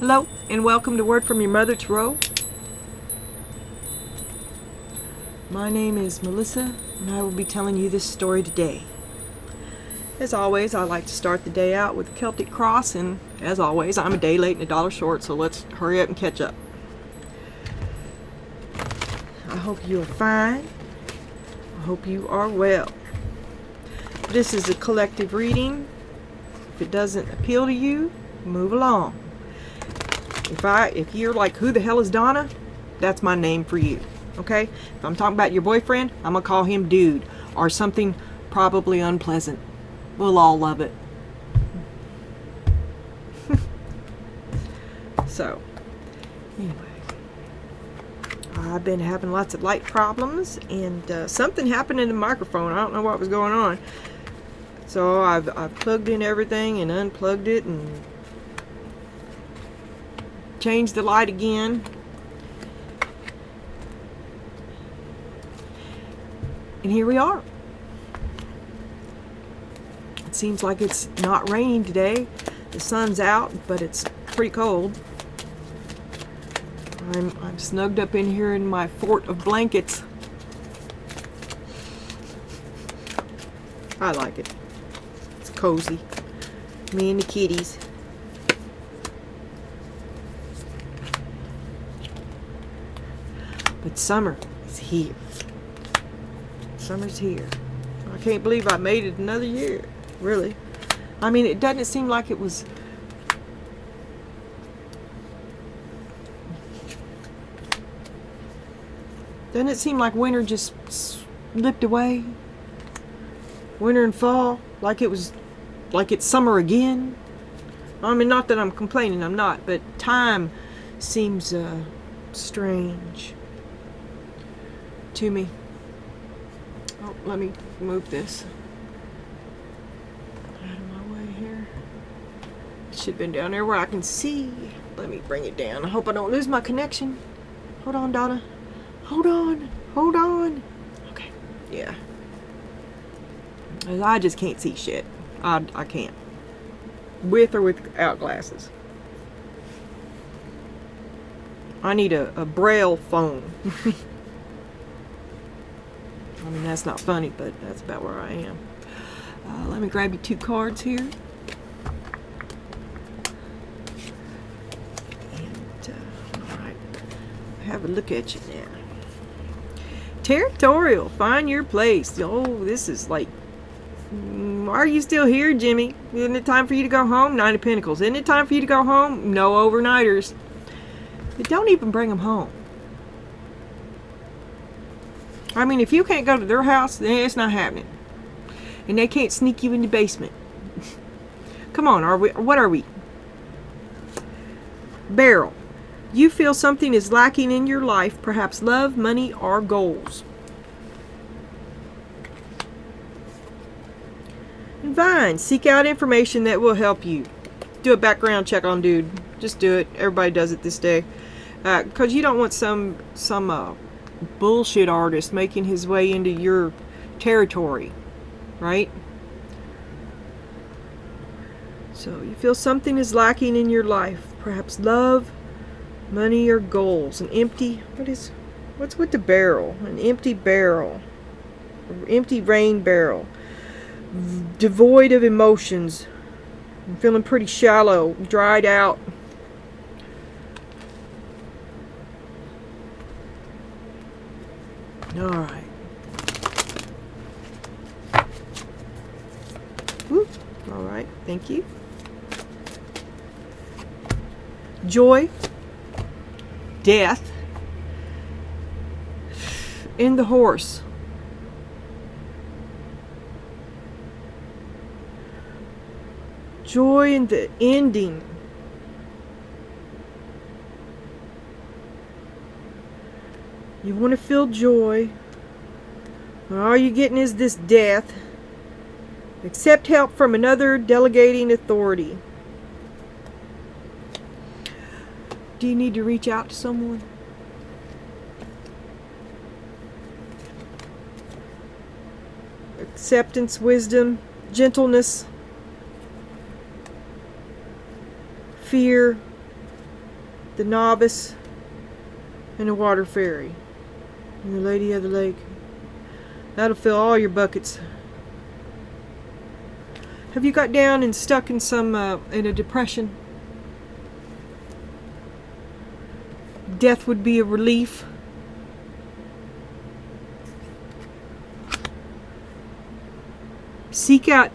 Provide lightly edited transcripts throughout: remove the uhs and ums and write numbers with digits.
Hello, and welcome to Word from Your Mother Tarot. My name is Melissa, and I will be telling you this story today. As always, I like to start the day out with a Celtic cross, and as always, I'm a day late and a dollar short, so let's hurry up and catch up. I hope you are fine. I hope you are well. This is a collective reading. If it doesn't appeal to you, move along. If you're like, who the hell is Donna? That's my name for you. Okay? If I'm talking about your boyfriend, I'm gonna call him dude or something probably unpleasant. We'll all love it. So, anyway, I've been having lots of light problems, and something happened in the microphone. I don't know what was going on. So I've plugged in everything and unplugged it and changed the light again. And here we are. It seems like it's not raining today. The sun's out, but it's pretty cold. I'm snugged up in here in my fort of blankets. I like it. It's cozy. Me and the kitties. But summer is here. Summer's here. I can't believe I made it another year. Really. I mean, it doesn't seem like it was... Doesn't it seem like winter just slipped away? Winter and fall, like it's summer again. I mean, not that I'm complaining, I'm not, but time seems strange to me. Oh, let me move this out of my way here. It should have been down there where I can see. Let me bring it down. I hope I don't lose my connection. Hold on, Donna. Hold on. Hold on. Okay. Yeah. I just can't see shit. I can't. With or without glasses. I need a braille phone. I mean, that's not funny, but that's about where I am. Let me grab you two cards here. And, alright. Have a look at you now. Territorial. Find your place. Oh, this is like... Why are you still here, Jimmy? Isn't it time for you to go home? Nine of Pentacles. Isn't it time for you to go home? No overnighters. But don't even bring them home. I mean, if you can't go to their house, then it's not happening. And they can't sneak you in the basement. Come on, what are we? Barrel. You feel something is lacking in your life, perhaps love, money, or goals. And Vine. Seek out information that will help you. Do a background check on dude. Just do it. Everybody does it this day. Because you don't want some bullshit artist making his way into your territory, right? So you feel something is lacking in your life, perhaps love, money, or goals. An empty, what's with the barrel? An empty barrel, empty rain barrel, devoid of emotions. I'm feeling pretty shallow, dried out. All right. Woo. All right. Thank you. Joy. Death. In the horse. Joy in the ending. You want to feel joy. And all you're getting is this death. Accept help from another delegating authority. Do you need to reach out to someone? Acceptance, wisdom, gentleness, fear, the novice, and the water fairy, and the lady of the lake. That'll fill all your buckets. Have you got down and stuck in in a depression? Death would be a relief. Seek out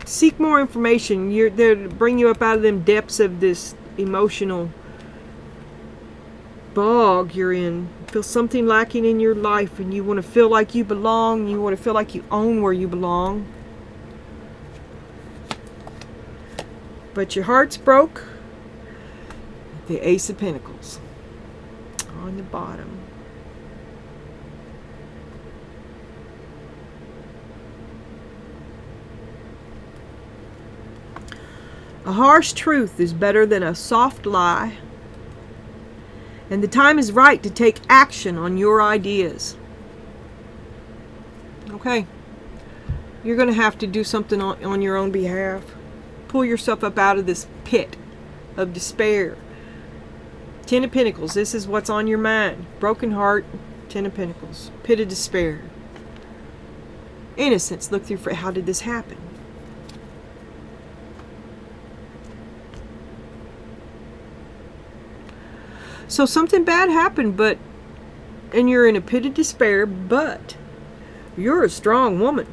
seek more information. You're there to bring you up out of them depths of this emotional bog you're in. Feel something lacking in your life, and you want to feel like you belong. You want to feel like you own where you belong. But your heart's broke. The Ace of Pentacles on the bottom. A harsh truth is better than a soft lie. And the time is right to take action on your ideas. Okay. You're going to have to do something on your own behalf. Pull yourself up out of this pit of despair. Ten of Pentacles. This is what's on your mind. Broken heart. Ten of Pentacles. Pit of despair. Innocence. Look through for how did this happen? So something bad happened, and you're in a pit of despair, but you're a strong woman.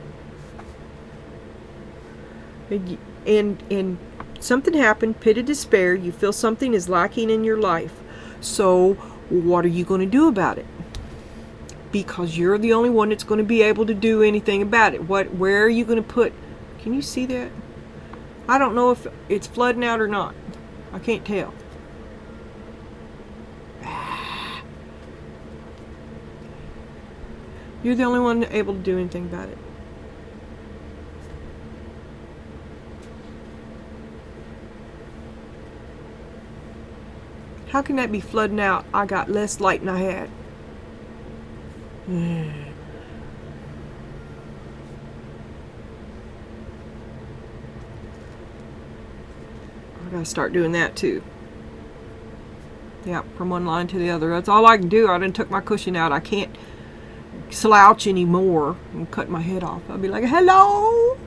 And something happened, pit of despair, you feel something is lacking in your life. So what are you going to do about it? Because you're the only one that's going to be able to do anything about it. Where are you going to put? Can you see that? I don't know if it's flooding out or not. I can't tell. You're the only one able to do anything about it. How can that be flooding out? I got less light than I had. I gotta start doing that too. Yeah, from one line to the other. That's all I can do. I done took my cushion out. I can't slouch anymore and cut my head off. I'll be like, hello.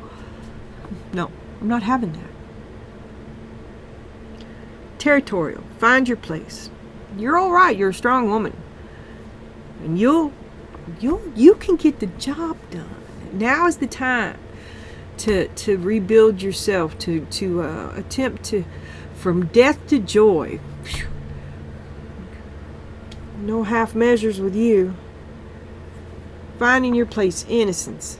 No, I'm not having that. Territorial. Find your place. You're all right. You're a strong woman, and you can get the job done. Now is the time to rebuild yourself. To attempt to from death to joy. Whew. No half measures with you. Finding your place, innocence.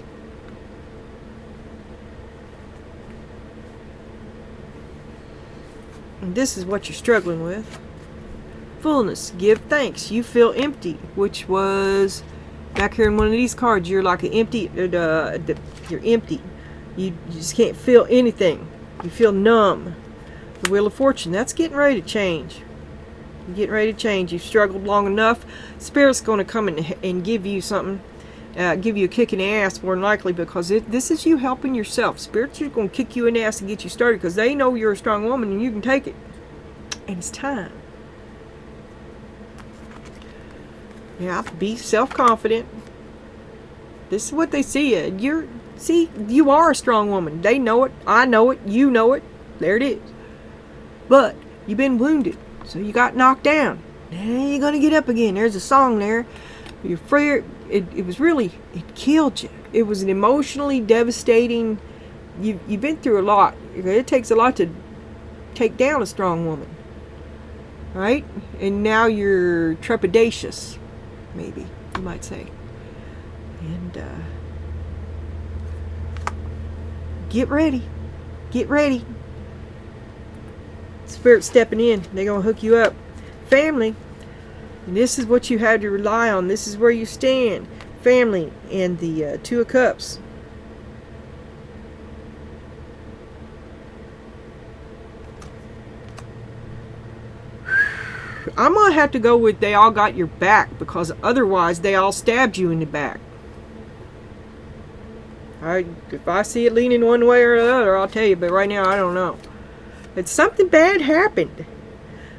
And this is what you're struggling with. Fullness, give thanks. You feel empty, which was back here in one of these cards. You're like an empty. You're empty. You just can't feel anything. You feel numb. The Wheel of Fortune. That's getting ready to change. You're getting ready to change. You've struggled long enough. Spirit's going to come and give you something. Give you a kick in the ass more than likely, because this is you helping yourself. Spirits are going to kick you in the ass and get you started because they know you're a strong woman and you can take it. And it's time. Yeah, be self-confident. This is what they see you. You are a strong woman. They know it. I know it. You know it. There it is. But you've been wounded, so you got knocked down. Now you're going to get up again. There's a song there. You're free. It was really, it killed you. It was an emotionally devastating. You've been through a lot. It takes a lot to take down a strong woman, right? And now you're trepidatious, maybe you might say. And get ready. Spirit stepping in. They're gonna hook you up. Family. And this is what you have to rely on. This is where you stand. Family and the Two of Cups. I'm going to have to go with they all got your back, because otherwise they all stabbed you in the back. If I see it leaning one way or the other, I'll tell you. But right now, I don't know. But something bad happened.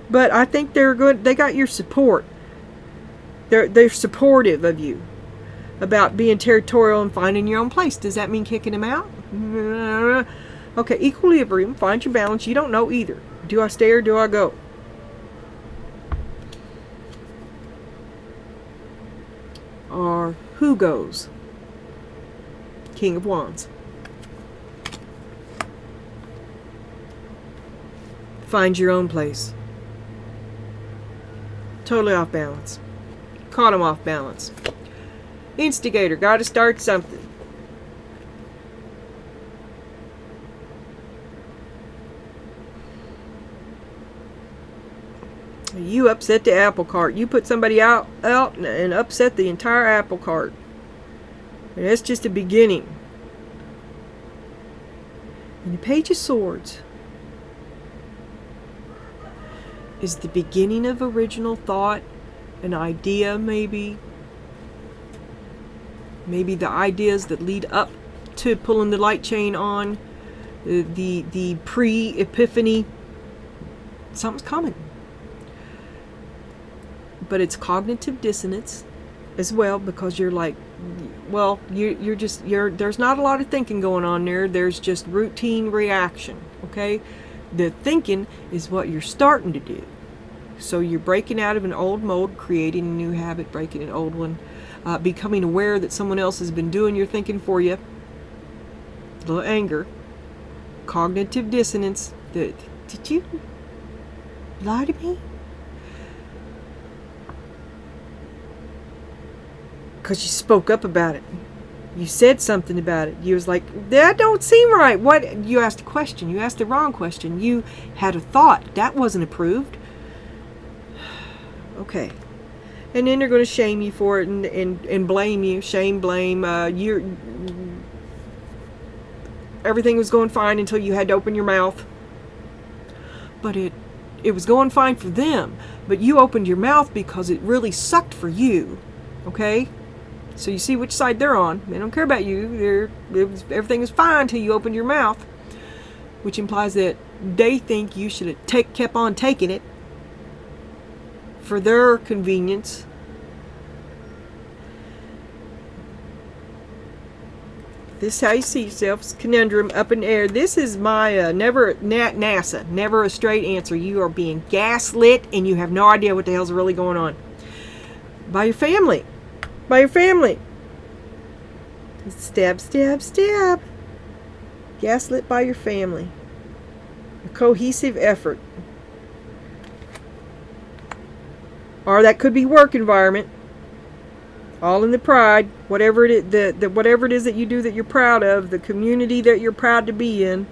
But I think they're good. They got your support. They're supportive of you about being territorial and finding your own place. Does that mean kicking them out? Okay, equilibrium. Find your balance. You don't know either. Do I stay or do I go? Or who goes? King of Wands. Find your own place. Totally off balance. Caught him off balance. Instigator. Got to start something. You upset the apple cart. You put somebody out and upset the entire apple cart. And that's just the beginning. And the Page of Swords is the beginning of original thought, an idea maybe. Maybe the ideas that lead up to pulling the light chain on. The pre-epiphany. Something's coming. But it's cognitive dissonance as well, because you're like, well, there's not a lot of thinking going on there. There's just routine reaction, okay? The thinking is what you're starting to do. So you're breaking out of an old mode, creating a new habit, breaking an old one, becoming aware that someone else has been doing your thinking for you. A little anger, cognitive dissonance. Did you lie to me? Because you spoke up about it. You said something about it. You was like, that don't seem right. What? You asked a question. You asked the wrong question. You had a thought. That wasn't approved. Okay. And then they're going to shame you for it and blame you. Shame, blame. Everything was going fine until you had to open your mouth. But it was going fine for them. But you opened your mouth because it really sucked for you. Okay? So you see which side they're on. They don't care about you. Everything is fine until you open your mouth, which implies that they think you should have kept on taking it for their convenience. This is how you see yourself. It's conundrum up in the air. This is my NASA. Never a straight answer. You are being gaslit and you have no idea what the hell's really going on. By your family. By your family. Stab, stab, stab. Gaslit by your family. A cohesive effort. Or that could be work environment. All in the pride. Whatever it is, whatever it is that you do that you're proud of. The community that you're proud to be in.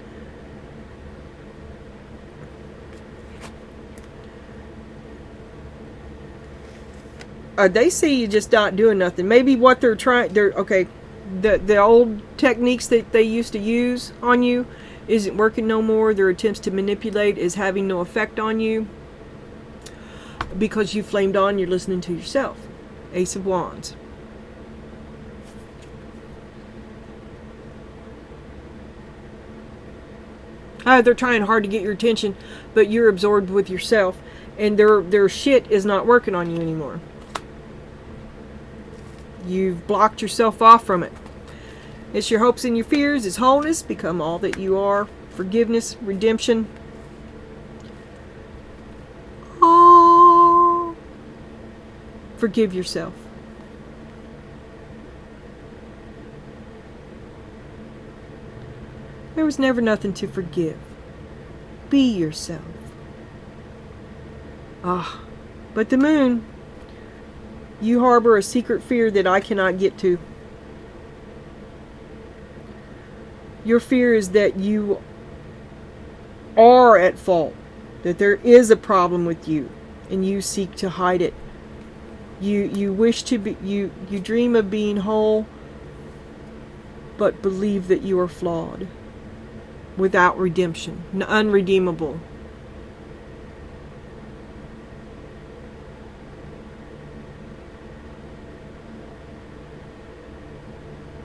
They see you just not doing nothing. Maybe what they're okay. The old techniques that they used to use on you isn't working no more. Their attempts to manipulate is having no effect on you because you flamed on. You're listening to yourself. Ace of Wands. They're trying hard to get your attention, but you're absorbed with yourself, and their shit is not working on you anymore. You've blocked yourself off from it. It's your hopes and your fears. It's wholeness. Become all that you are. Forgiveness. Redemption. Oh. Forgive yourself. There was never nothing to forgive. Be yourself. But the moon... You harbor a secret fear that I cannot get to. Your fear is that you are at fault, that there is a problem with you, and you seek to hide it. You wish to be, you dream of being whole, but believe that you are flawed, without redemption, unredeemable.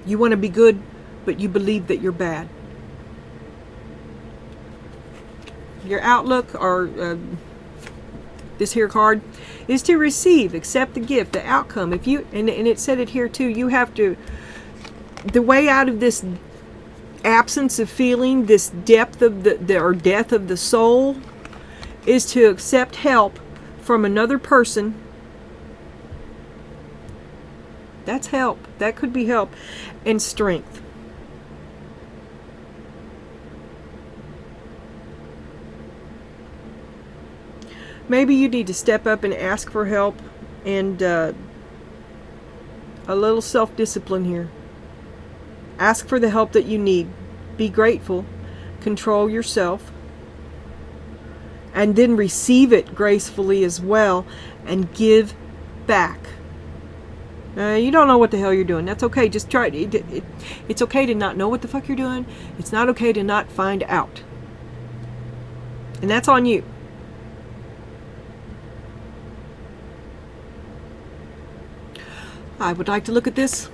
You want to be good, but you believe that you're bad. Your outlook or this here card, is to receive, accept the gift, the outcome. If you, and it said it here too, you have to, the way out of this absence of feeling, this depth of the or death of the soul, is to accept help from another person. That's help. That could be help. And strength. Maybe you need to step up and ask for help, and a little self-discipline here. Ask for the help that you need. Be grateful. Control yourself. And then receive it gracefully as well, and give back. You don't know what the hell you're doing. That's okay. Just try it. It's okay to not know what the fuck you're doing. It's not okay to not find out. And that's on you. I would like to look at this.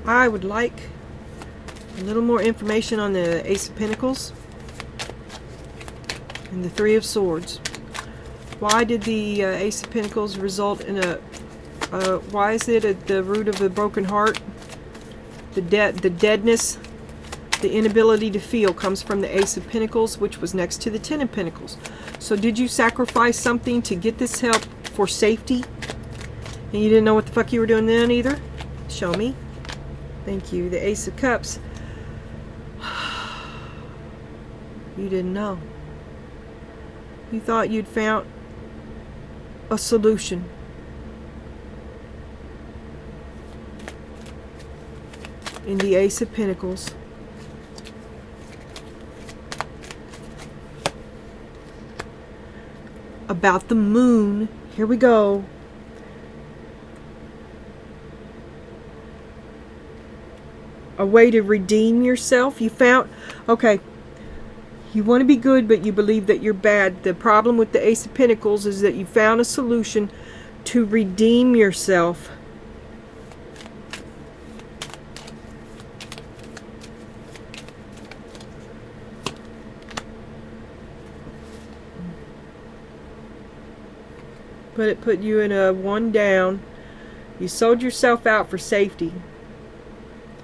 I would like a little more information on the Ace of Pentacles and the Three of Swords. Why did the Ace of Pentacles result in a... why is it at the root of the broken heart? The deadness, the inability to feel comes from the Ace of Pentacles, which was next to the Ten of Pentacles. So did you sacrifice something to get this help for safety? And you didn't know what the fuck you were doing then either? Show me. Thank you. The Ace of Cups. You didn't know. You thought you'd found a solution. In the Ace of Pentacles. About the moon. Here we go. A way to redeem yourself. You found, okay, you want to be good, but you believe that you're bad. The problem with the Ace of Pentacles is that you found a solution to redeem yourself. But it put you in a one down. You sold yourself out for safety.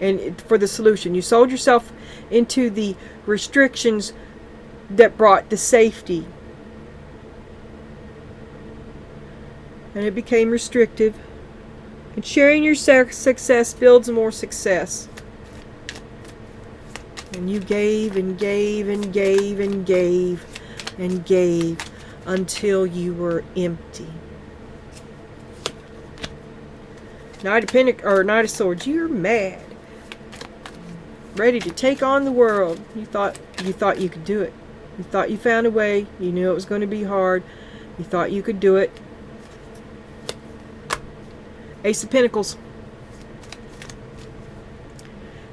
And for the solution. You sold yourself into the restrictions that brought the safety. And it became restrictive. And sharing your success builds more success. And you gave and gave and gave and gave and gave until you were empty. Knight of Swords, you're mad. Ready to take on the world. You thought you could do it. You thought you found a way. You knew it was going to be hard. You thought you could do it. Ace of Pentacles.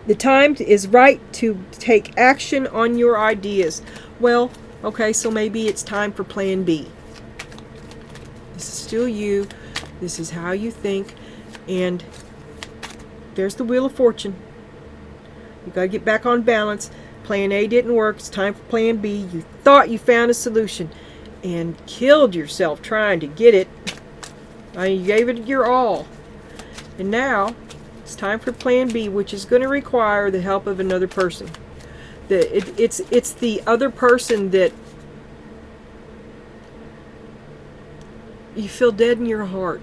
The time is right to take action on your ideas. Well, okay, so maybe it's time for plan B. This is still you. This is how you think. And there's the Wheel of Fortune. You got to get back on balance. Plan A didn't work. It's time for plan B. You thought you found a solution and killed yourself trying to get it. You gave it your all. And now it's time for plan B, which is going to require the help of another person. It's the other person that you feel dead in your heart.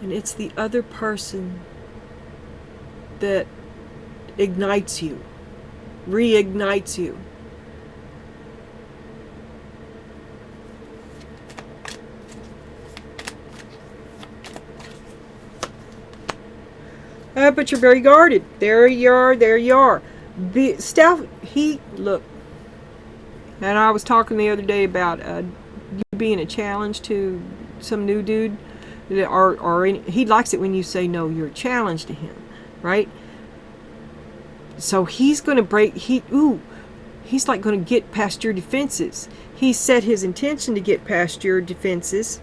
And it's the other person that ignites you, reignites you. But you're very guarded. There you are, there you are. Look. And I was talking the other day about you being a challenge to some new dude. He likes it when you say no, you're a challenge to him, right? So he's going to he's like going to get past your defenses. He set his intention to get past your defenses.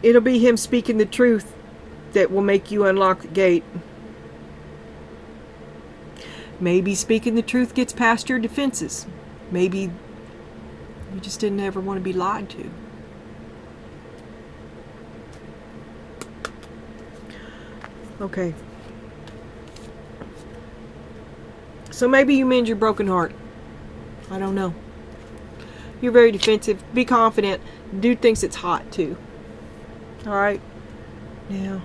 It'll be him speaking the truth that will make you unlock the gate. Maybe speaking the truth gets past your defenses. Maybe you just didn't ever want to be lied to. Okay. So maybe you mend your broken heart. I don't know. You're very defensive. Be confident. Dude thinks it's hot too. Alright. Now.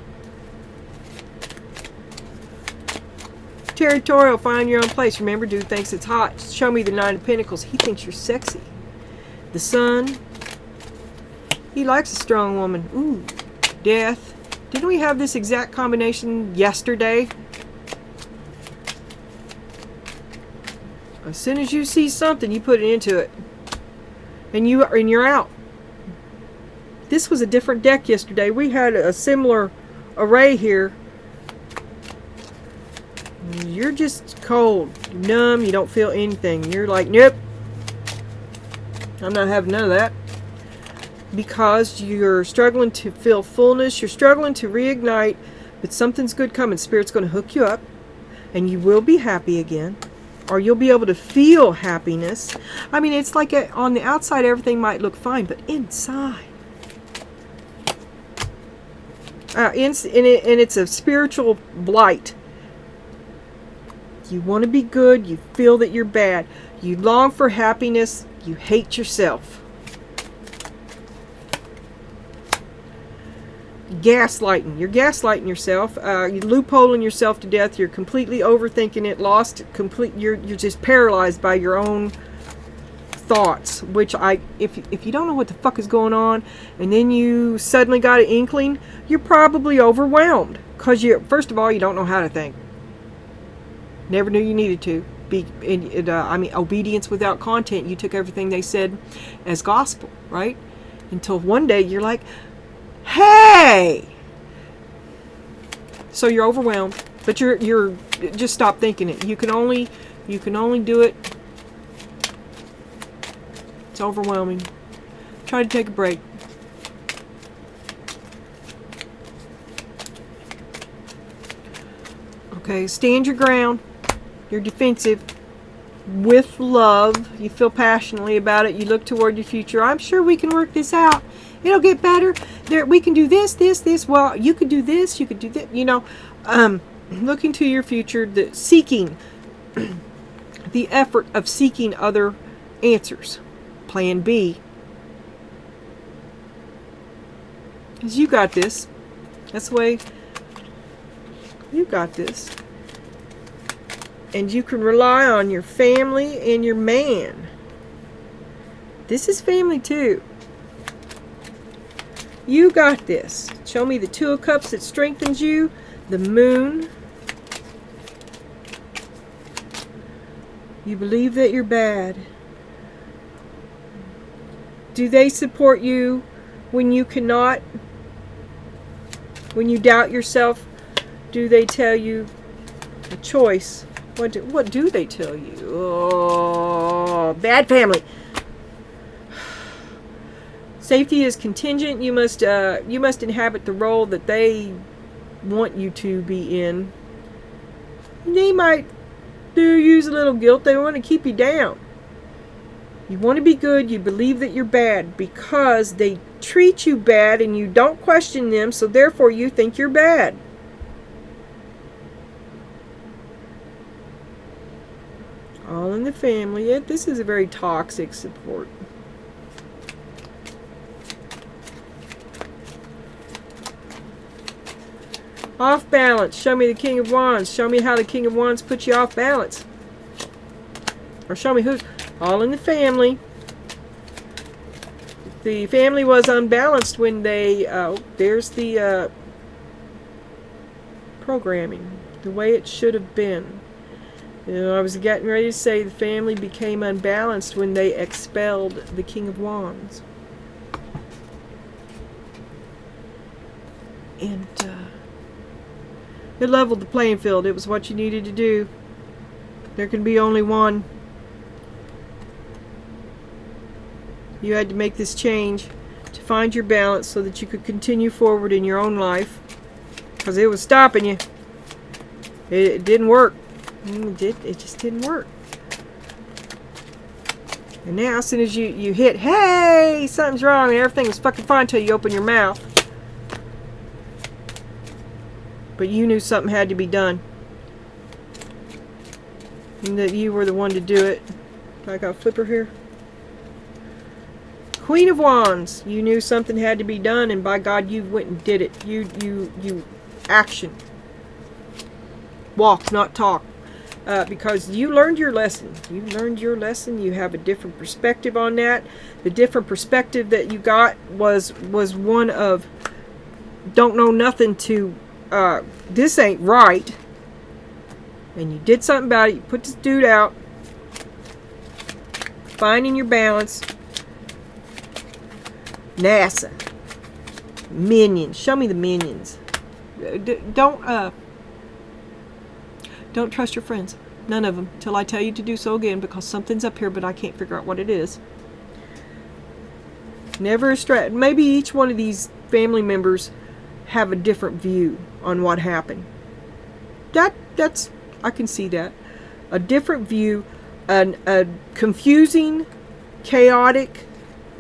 Territorial, find your own place. Remember, dude thinks it's hot. Show me the Nine of Pentacles. He thinks you're sexy. The Sun. He likes a strong woman. Ooh. Death. Didn't we have this exact combination yesterday? As soon as you see something, you put it into it. And you're out. This was a different deck yesterday. We had a similar array here. You're just cold, numb, you don't feel anything. You're like, nope, I'm not having none of that. Because you're struggling to feel fullness, you're struggling to reignite, but something's good coming. Spirit's going to hook you up, and you will be happy again, or you'll be able to feel happiness. I mean, it's like on the outside, everything might look fine, but inside. And it's a spiritual blight. You want to be good, you feel that you're bad. You long for happiness, you hate yourself. Gaslighting. You're gaslighting yourself. You're loopholing yourself to death. You're completely overthinking it, you're just paralyzed by your own thoughts, which if you don't know what the fuck is going on, and then you suddenly got an inkling, you're probably overwhelmed. Because first of all, you don't know how to think. Never knew you needed to. Obedience without content. You took everything they said as gospel, right? Until one day you're like, hey! So you're overwhelmed, but you're just stop thinking it. You can only do it. It's overwhelming. Try to take a break. Okay, stand your ground. You're defensive. With love, you feel passionately about it. You look toward your future. I'm sure we can work this out. It'll get better. We can do this. Well, you could do this. You could do that. You know, looking to your future, seeking the effort of seeking other answers. Plan B. Because you got this. That's the way. You got this. And you can rely on your family and your man. This is family too. You got this. Show me the Two of Cups that strengthens you. The Moon. You believe that you're bad. Do they support you when you cannot? When you doubt yourself? Do they tell you a choice? What do they tell you? Oh, bad family. Safety is contingent. You must inhabit the role that they want you to be in. They might use a little guilt. They want to keep you down. You want to be good. You believe that you're bad because they treat you bad and you don't question them, so therefore you think you're bad. All in the family. This is a very toxic support. Off balance. Show me the King of Wands. Show me how the King of Wands puts you off balance. Or show me who's all in the family. The family was unbalanced when they... there's the programming. The way it should have been. You know, I was getting ready to say the family became unbalanced when they expelled the King of Wands. And it leveled the playing field. It was what you needed to do. There can be only one. You had to make this change to find your balance so that you could continue forward in your own life. because it was stopping you. It didn't work. It just didn't work. And now as soon as you hit, hey, something's wrong, and everything was fucking fine until you open your mouth. But you knew something had to be done. And that you were the one to do it. I got a flipper here. Queen of Wands. You knew something had to be done, and by God, you went and did it. You action. Walk, not talk. Because you learned your lesson. You learned your lesson. You have a different perspective on that. The different perspective that you got was one of don't know nothing to this ain't right. And you did something about it. You put this dude out. Finding your balance. NASA. Minions. Show me the minions. Don't trust your friends. None of them. Till I tell you to do so again, because something's up here, but I can't figure out what it is. Never maybe each one of these family members have a different view on what happened. That's I can see that. A different view, a confusing, chaotic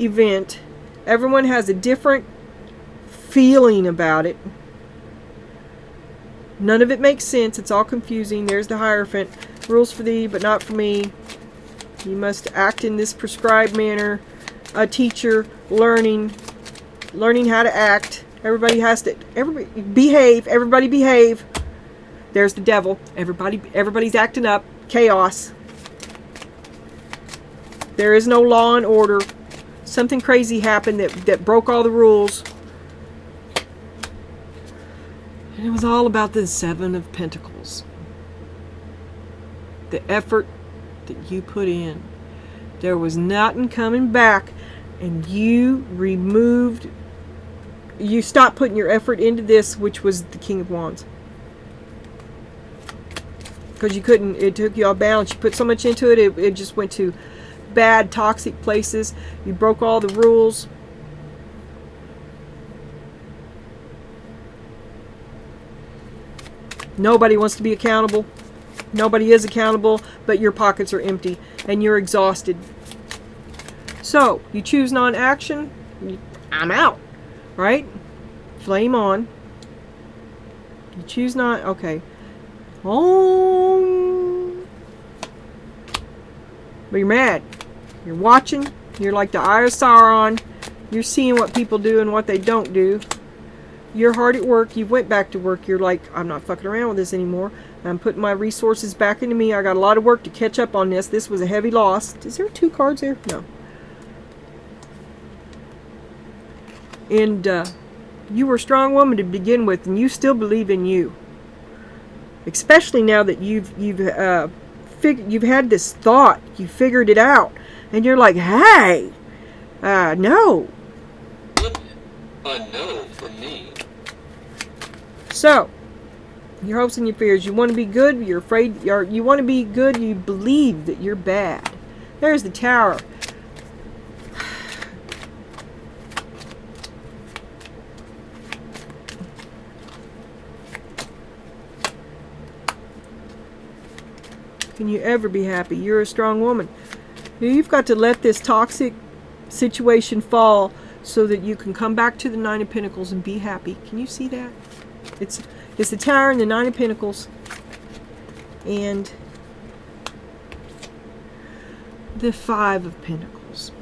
event. Everyone has a different feeling about it. None of it makes sense. It's all confusing. There's the Hierophant. Rules for thee, but not for me. You must act in this prescribed manner. A teacher, learning how to act. Everybody behave. Everybody behave. There's the devil. Everybody's acting up. Chaos. There is no law and order. Something crazy happened that broke all the rules. And it was all about the Seven of Pentacles. The effort that you put in. There was nothing coming back. And you stopped putting your effort into this, which was the King of Wands. Because you couldn't, it took you off balance. You put so much into it, it just went to bad, toxic places. You broke all the rules. Nobody wants to be accountable. Nobody is accountable, but your pockets are empty and you're exhausted. So, you choose non-action. I'm out. Right? Flame on. You choose not. Okay. Oh. But you're mad. You're watching. You're like the Eye of Sauron. You're seeing what people do and what they don't do. You're hard at work. You went back to work. You're like, I'm not fucking around with this anymore. I'm putting my resources back into me. I got a lot of work to catch up on this. This was a heavy loss. Is there 2 cards there? No. And you were a strong woman to begin with, and you still believe in you. Especially now that you've had this thought, you figured it out, and you're like, hey, no. A no from me. So, your hopes and your fears. You want to be good, you're afraid. You want to be good, you believe that you're bad. There's the Tower. Can you ever be happy? You're a strong woman. You've got to let this toxic situation fall so that you can come back to the Nine of Pentacles and be happy. Can you see that? It's the Tower and the Nine of Pentacles and the Five of Pentacles.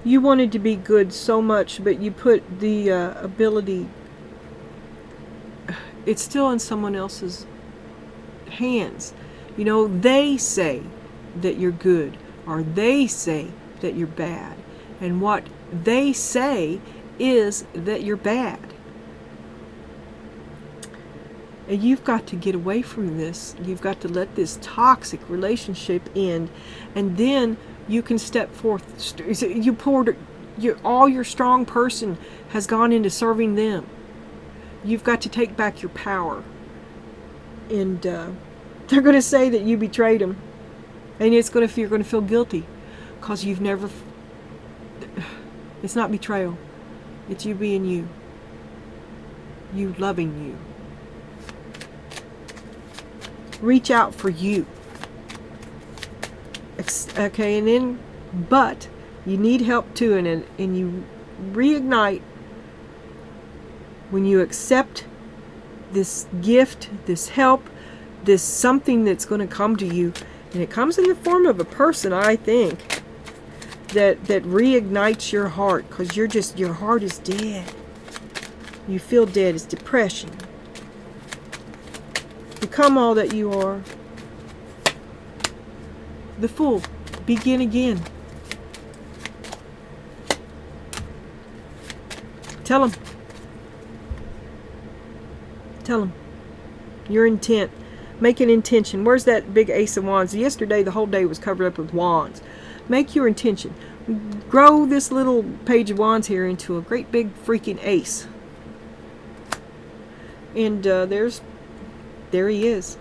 You wanted to be good so much, but you put the ability, it's still in someone else's hands. You know, they say that you're good, or they say that you're bad. And what they say is that you're bad. And you've got to get away from this. You've got to let this toxic relationship end, and then you can step forth. All your strong person has gone into serving them. You've got to take back your power. And they're going to say that you betrayed them. And you're going to feel guilty because you've never. It's not betrayal. It's you being you. You loving you. Reach out for you. Okay, and then, but you need help too, and you reignite when you accept this gift, this help, this something that's going to come to you, and it comes in the form of a person, I think, that reignites your heart, because your heart is dead. You feel dead. It's depression. Become all that you are. The Fool. Begin again. Tell him. Tell him. Your intent. Make an intention. Where's that big Ace of Wands? Yesterday, the whole day was covered up with wands. Make your intention. Grow this little Page of Wands here into a great big freaking ace. And there he is.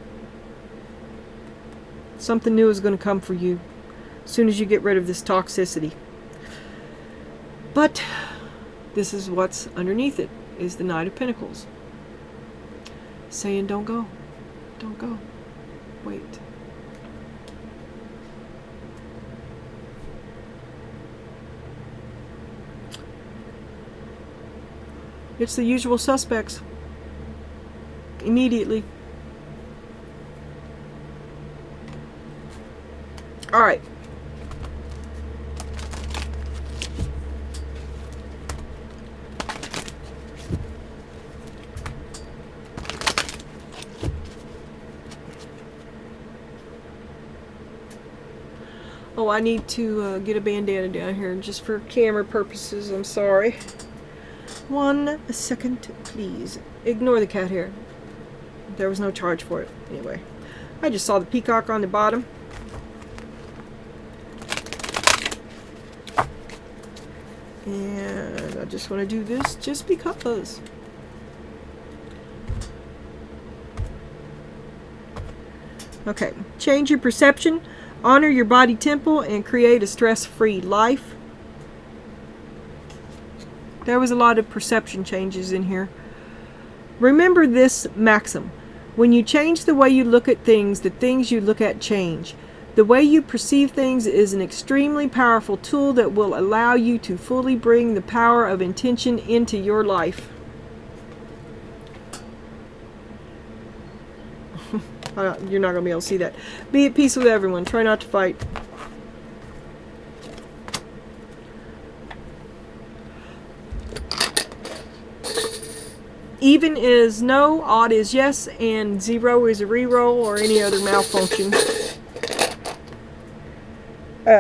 Something new is going to come for you as soon as you get rid of this toxicity. But this is what's underneath it, is the Knight of Pentacles. Saying, don't go. Don't go. Wait. It's the usual suspects. Immediately. All right. Oh, I need to get a bandana down here just for camera purposes. I'm sorry. 1 second, please. Ignore the cat hair. There was no charge for it. Anyway, I just saw the peacock on the bottom. And I just want to do this just because. Okay, change your perception, honor your body temple, and create a stress-free life. There was a lot of perception changes in here. Remember this maxim. When you change the way you look at things, the things you look at change. The way you perceive things is an extremely powerful tool that will allow you to fully bring the power of intention into your life. You're not going to be able to see that. Be at peace with everyone. Try not to fight. Even is no, odd is yes, and 0 is a reroll or any other malfunction.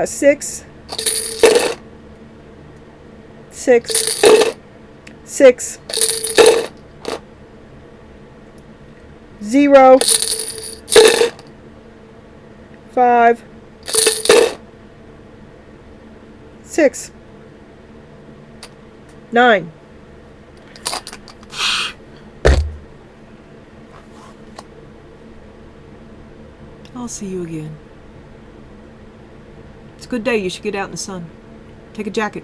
6, 6, 6, 0, 5, 6, 9. I'll see you again. It's a good day. You should get out in the sun. Take a jacket.